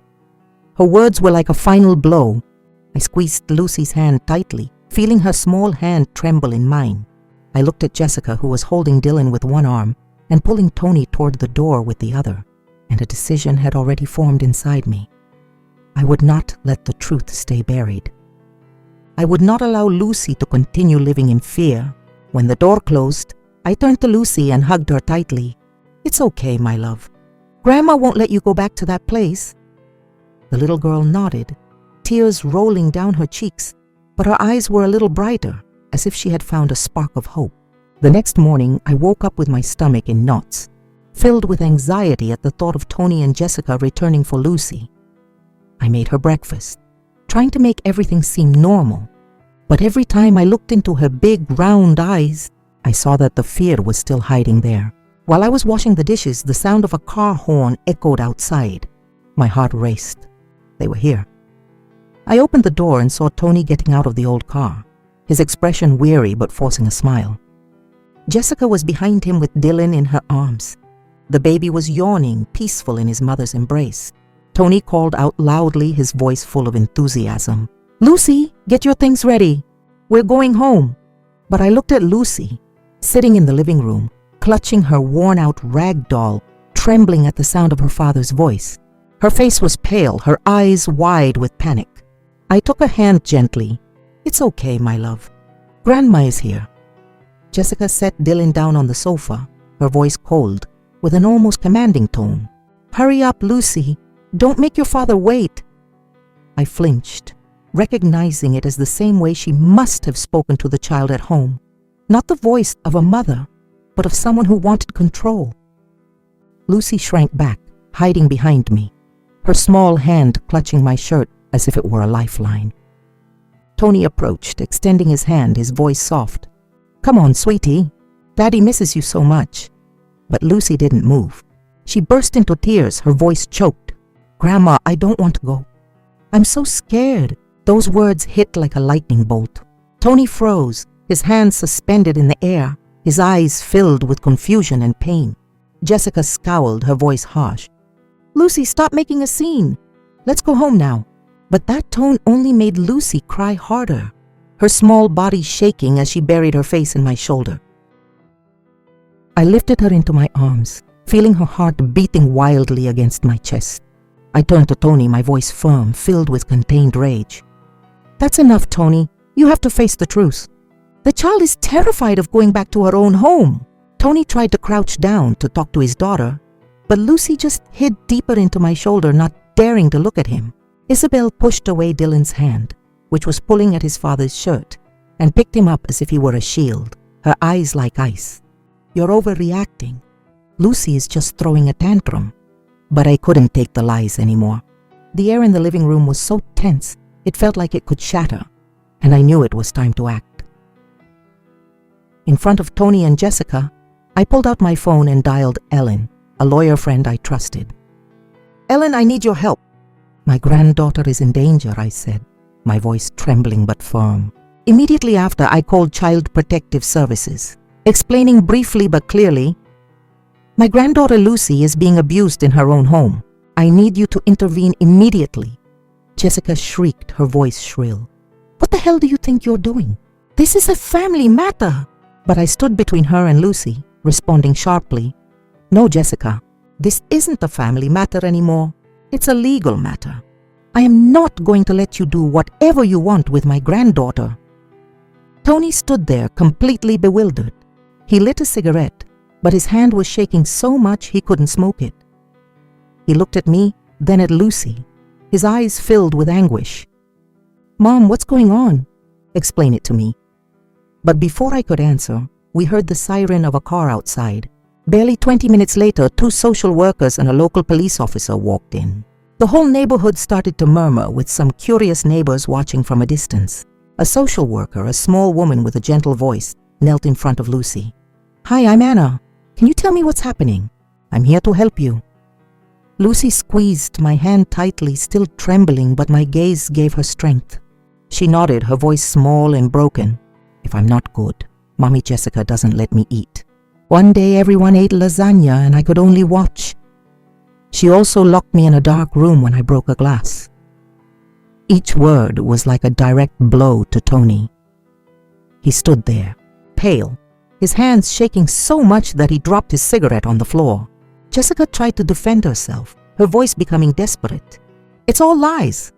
Her words were like a final blow. I squeezed Lucy's hand tightly, feeling her small hand tremble in mine. I looked at Jessica, who was holding Dylan with one arm and pulling Tony toward the door with the other, and a decision had already formed inside me. I would not let the truth stay buried. I would not allow Lucy to continue living in fear. When the door closed, I turned to Lucy and hugged her tightly. It's okay, my love. Grandma won't let you go back to that place. The little girl nodded, tears rolling down her cheeks, but her eyes were a little brighter, as if she had found a spark of hope. The next morning, I woke up with my stomach in knots, filled with anxiety at the thought of Tony and Jessica returning for Lucy. I made her breakfast, trying to make everything seem normal, but every time I looked into her big, round eyes, I saw that the fear was still hiding there. While I was washing the dishes, the sound of a car horn echoed outside. My heart raced. They were here. I opened the door and saw Tony getting out of the old car, his expression weary but forcing a smile. Jessica was behind him with Dylan in her arms. The baby was yawning, peaceful in his mother's embrace. Tony called out loudly, his voice full of enthusiasm. "Lucy, get your things ready. We're going home." But I looked at Lucy, sitting in the living room, clutching her worn-out rag doll, trembling at the sound of her father's voice. Her face was pale, her eyes wide with panic. I took her hand gently. "It's okay, my love. Grandma is here." Jessica set Dylan down on the sofa, her voice cold, with an almost commanding tone. "Hurry up, Lucy. Don't make your father wait." I flinched, recognizing it as the same way she must have spoken to the child at home. Not the voice of a mother, but of someone who wanted control. Lucy shrank back, hiding behind me, her small hand clutching my shirt as if it were a lifeline. Tony approached, extending his hand, his voice soft. "Come on, sweetie. Daddy misses you so much." But Lucy didn't move. She burst into tears, her voice choked. "Grandma, I don't want to go. I'm so scared." Those words hit like a lightning bolt. Tony froze, his hands suspended in the air, his eyes filled with confusion and pain. Jessica scowled, her voice harsh. "Lucy, stop making a scene. Let's go home now." But that tone only made Lucy cry harder, her small body shaking as she buried her face in my shoulder. I lifted her into my arms, feeling her heart beating wildly against my chest. I turned to Tony, my voice firm, filled with contained rage. "That's enough, Tony. You have to face the truth. The child is terrified of going back to her own home." Tony tried to crouch down to talk to his daughter, but Lucy just hid deeper into my shoulder, not daring to look at him. Isabel pushed away Dylan's hand, which was pulling at his father's shirt, and picked him up as if he were a shield, her eyes like ice. "You're overreacting. Lucy is just throwing a tantrum." But I couldn't take the lies anymore. The air in the living room was so tense, it felt like it could shatter, and I knew it was time to act. In front of Tony and Jessica, I pulled out my phone and dialed Ellen, a lawyer friend I trusted. "Ellen, I need your help." "My granddaughter is in danger," I said, my voice trembling but firm. Immediately after, I called Child Protective Services, explaining briefly but clearly, "My granddaughter Lucy is being abused in her own home. I need you to intervene immediately." Jessica shrieked, her voice shrill. "What the hell do you think you're doing? This is a family matter." But I stood between her and Lucy, responding sharply, "No, Jessica, this isn't a family matter anymore. It's a legal matter. I am not going to let you do whatever you want with my granddaughter." Tony stood there, completely bewildered. He lit a cigarette, but his hand was shaking so much he couldn't smoke it. He looked at me, then at Lucy, his eyes filled with anguish. "Mom, what's going on? Explain it to me." But before I could answer, we heard the siren of a car outside. Barely 20 minutes later, 2 social workers and a local police officer walked in. The whole neighborhood started to murmur, with some curious neighbors watching from a distance. A social worker, a small woman with a gentle voice, knelt in front of Lucy. "Hi, I'm Anna. Can you tell me what's happening? I'm here to help you." Lucy squeezed my hand tightly, still trembling, but my gaze gave her strength. She nodded, her voice small and broken. "If I'm not good, Mommy Jessica doesn't let me eat. One day everyone ate lasagna and I could only watch. She also locked me in a dark room when I broke a glass." Each word was like a direct blow to Tony. He stood there, pale, his hands shaking so much that he dropped his cigarette on the floor. Jessica tried to defend herself, her voice becoming desperate. "It's all lies.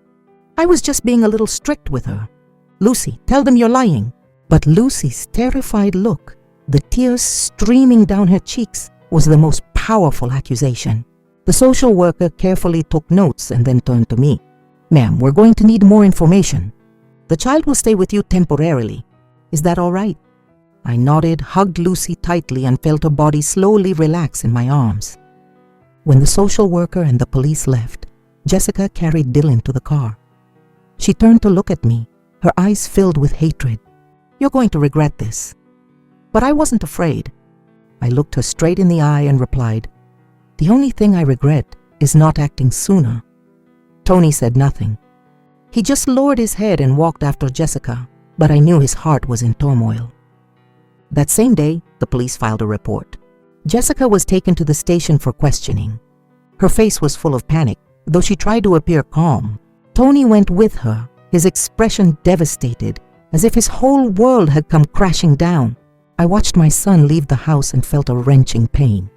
I was just being a little strict with her. Lucy, tell them you're lying." But Lucy's terrified look, the tears streaming down her cheeks, was the most powerful accusation. The social worker carefully took notes and then turned to me. "Ma'am, we're going to need more information. The child will stay with you temporarily. Is that all right?" I nodded, hugged Lucy tightly, and felt her body slowly relax in my arms. When the social worker and the police left, Jessica carried Dylan to the car. She turned to look at me, her eyes filled with hatred. "You're going to regret this." But I wasn't afraid. I looked her straight in the eye and replied, "The only thing I regret is not acting sooner." Tony said nothing. He just lowered his head and walked after Jessica, but I knew his heart was in turmoil. That same day, the police filed a report. Jessica was taken to the station for questioning. Her face was full of panic, though she tried to appear calm. Tony went with her, his expression devastated, as if his whole world had come crashing down. I watched my son leave the house and felt a wrenching pain.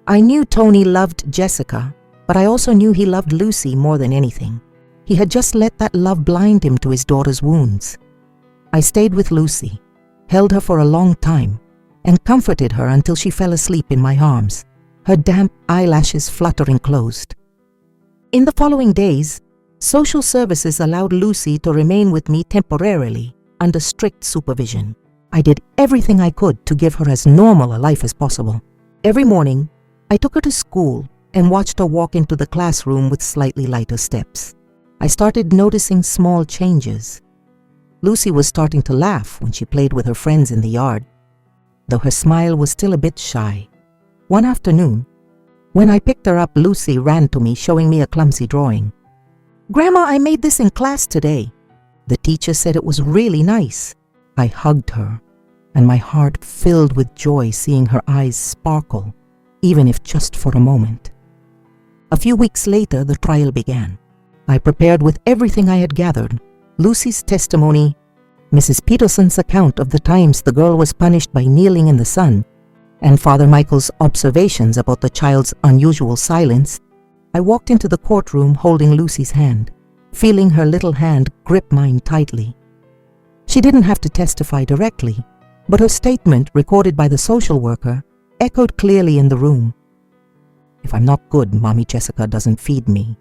I knew Tony loved Jessica, but I also knew he loved Lucy more than anything. He had just let that love blind him to his daughter's wounds. I stayed with Lucy, held her for a long time, and comforted her until she fell asleep in my arms, her damp eyelashes fluttering closed. In the following days, social services allowed Lucy to remain with me temporarily under strict supervision. I did everything I could to give her as normal a life as possible. Every morning, I took her to school and watched her walk into the classroom with slightly lighter steps. I started noticing small changes. Lucy was starting to laugh when she played with her friends in the yard, though her smile was still a bit shy. One afternoon, when I picked her up, Lucy ran to me showing me a clumsy drawing. "Grandma, I made this in class today. The teacher said it was really nice." I hugged her, and my heart filled with joy seeing her eyes sparkle, even if just for a moment. A few weeks later, the trial began. I prepared with everything I had gathered: Lucy's testimony, Mrs. Peterson's account of the times the girl was punished by kneeling in the sun, and Father Michael's observations about the child's unusual silence. I walked into the courtroom holding Lucy's hand, feeling her little hand grip mine tightly. She didn't have to testify directly, but her statement, recorded by the social worker, echoed clearly in the room. "If I'm not good, Mommy Jessica doesn't feed me."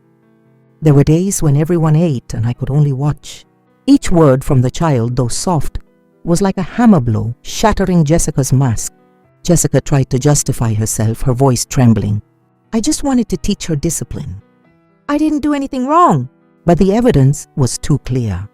There were days when everyone ate and I could only watch. Each word from the child, though soft, was like a hammer blow, shattering Jessica's mask. Jessica tried to justify herself, her voice trembling. "I just wanted to teach her discipline. I didn't do anything wrong." But the evidence was too clear.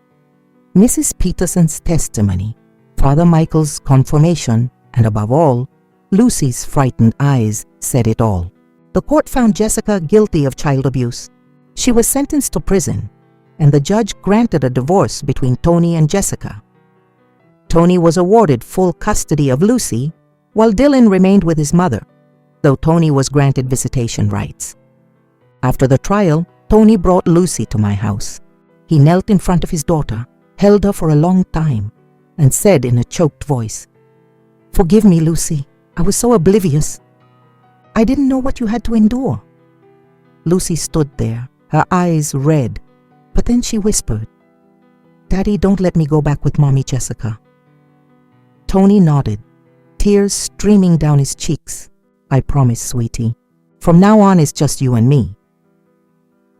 Mrs. Peterson's testimony, Father Michael's confirmation, and above all, Lucy's frightened eyes said it all. The court found Jessica guilty of child abuse. She was sentenced to prison, and the judge granted a divorce between Tony and Jessica. Tony was awarded full custody of Lucy, while Dylan remained with his mother, though Tony was granted visitation rights. After the trial, Tony brought Lucy to my house. He knelt in front of his daughter, held her for a long time, and said in a choked voice, "Forgive me, Lucy. I was so oblivious. I didn't know what you had to endure." Lucy stood there, her eyes red, but then she whispered, "Daddy, don't let me go back with Mommy Jessica." Tony nodded, tears streaming down his cheeks. "I promise, sweetie. From now on, it's just you and me."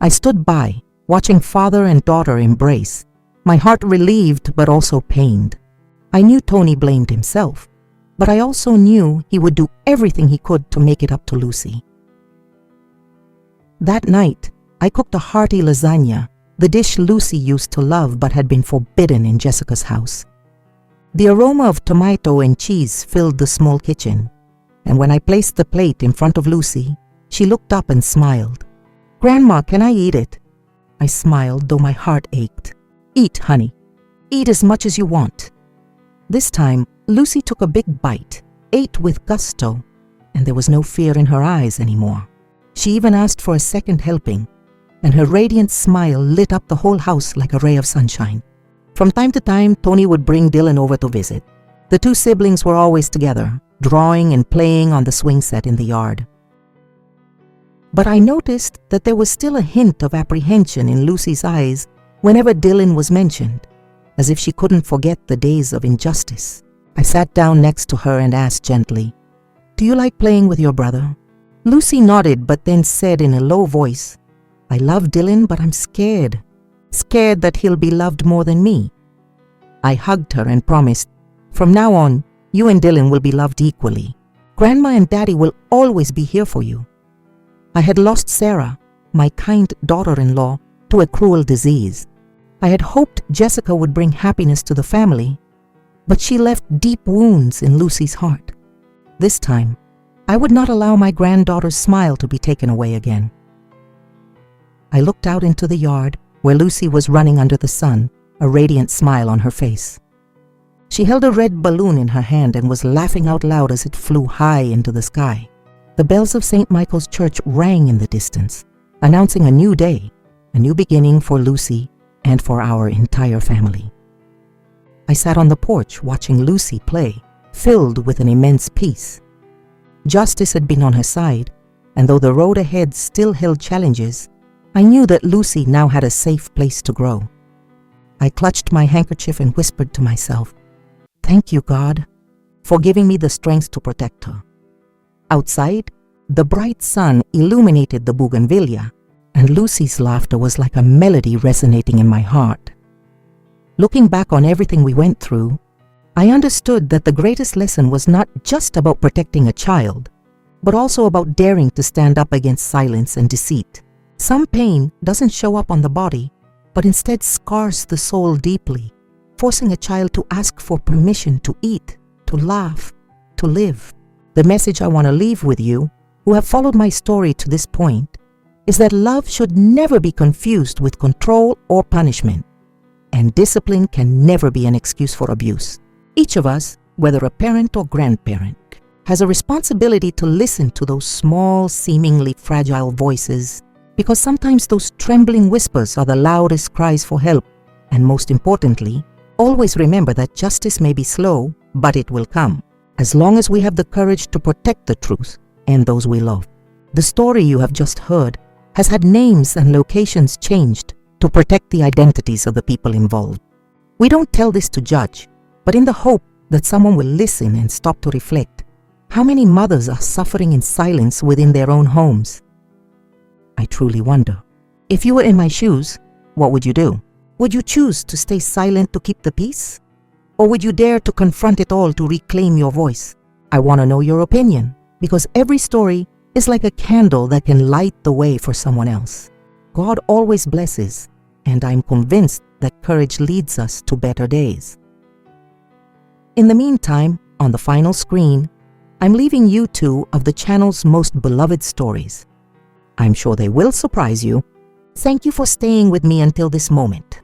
I stood by, watching father and daughter embrace, my heart relieved but also pained. I knew Tony blamed himself, but I also knew he would do everything he could to make it up to Lucy. That night, I cooked a hearty lasagna, the dish Lucy used to love but had been forbidden in Jessica's house. The aroma of tomato and cheese filled the small kitchen, and when I placed the plate in front of Lucy, she looked up and smiled. "Grandma, can I eat it?" I smiled, though my heart ached. "Eat, honey. Eat as much as you want." This time, Lucy took a big bite, ate with gusto, and there was no fear in her eyes anymore. She even asked for a second helping, and her radiant smile lit up the whole house like a ray of sunshine. From time to time, Tony would bring Dylan over to visit. The two siblings were always together, drawing and playing on the swing set in the yard. But I noticed that there was still a hint of apprehension in Lucy's eyes whenever Dylan was mentioned, as if she couldn't forget the days of injustice. I sat down next to her and asked gently, "Do you like playing with your brother?" Lucy nodded but then said in a low voice, "I love Dylan, but I'm scared. Scared that he'll be loved more than me." I hugged her and promised, "From now on, you and Dylan will be loved equally. Grandma and Daddy will always be here for you." I had lost Sarah, my kind daughter-in-law, to a cruel disease. I had hoped Jessica would bring happiness to the family, but she left deep wounds in Lucy's heart. This time, I would not allow my granddaughter's smile to be taken away again. I looked out into the yard where Lucy was running under the sun, a radiant smile on her face. She held a red balloon in her hand and was laughing out loud as it flew high into the sky. The bells of St. Michael's Church rang in the distance, announcing a new day, a new beginning for Lucy and for our entire family. I sat on the porch watching Lucy play, filled with an immense peace. Justice had been on her side, and though the road ahead still held challenges, I knew that Lucy now had a safe place to grow. I clutched my handkerchief and whispered to myself, "Thank you, God, for giving me the strength to protect her." Outside, the bright sun illuminated the bougainvillea, and Lucy's laughter was like a melody resonating in my heart. Looking back on everything we went through, I understood that the greatest lesson was not just about protecting a child, but also about daring to stand up against silence and deceit. Some pain doesn't show up on the body, but instead scars the soul deeply, forcing a child to ask for permission to eat, to laugh, to live. The message I want to leave with you, who have followed my story to this point, is that love should never be confused with control or punishment, and discipline can never be an excuse for abuse. Each of us, whether a parent or grandparent, has a responsibility to listen to those small, seemingly fragile voices, because sometimes those trembling whispers are the loudest cries for help. And most importantly, always remember that justice may be slow, but it will come, as long as we have the courage to protect the truth and those we love. The story you have just heard has had names and locations changed to protect the identities of the people involved. We don't tell this to judge, but in the hope that someone will listen and stop to reflect. How many mothers are suffering in silence within their own homes? I truly wonder. If you were in my shoes, what would you do? Would you choose to stay silent to keep the peace? Or would you dare to confront it all to reclaim your voice? I want to know your opinion, because every story is like a candle that can light the way for someone else. God always blesses, and I'm convinced that courage leads us to better days. In the meantime, on the final screen, I'm leaving you two of the channel's most beloved stories. I'm sure they will surprise you. Thank you for staying with me until this moment.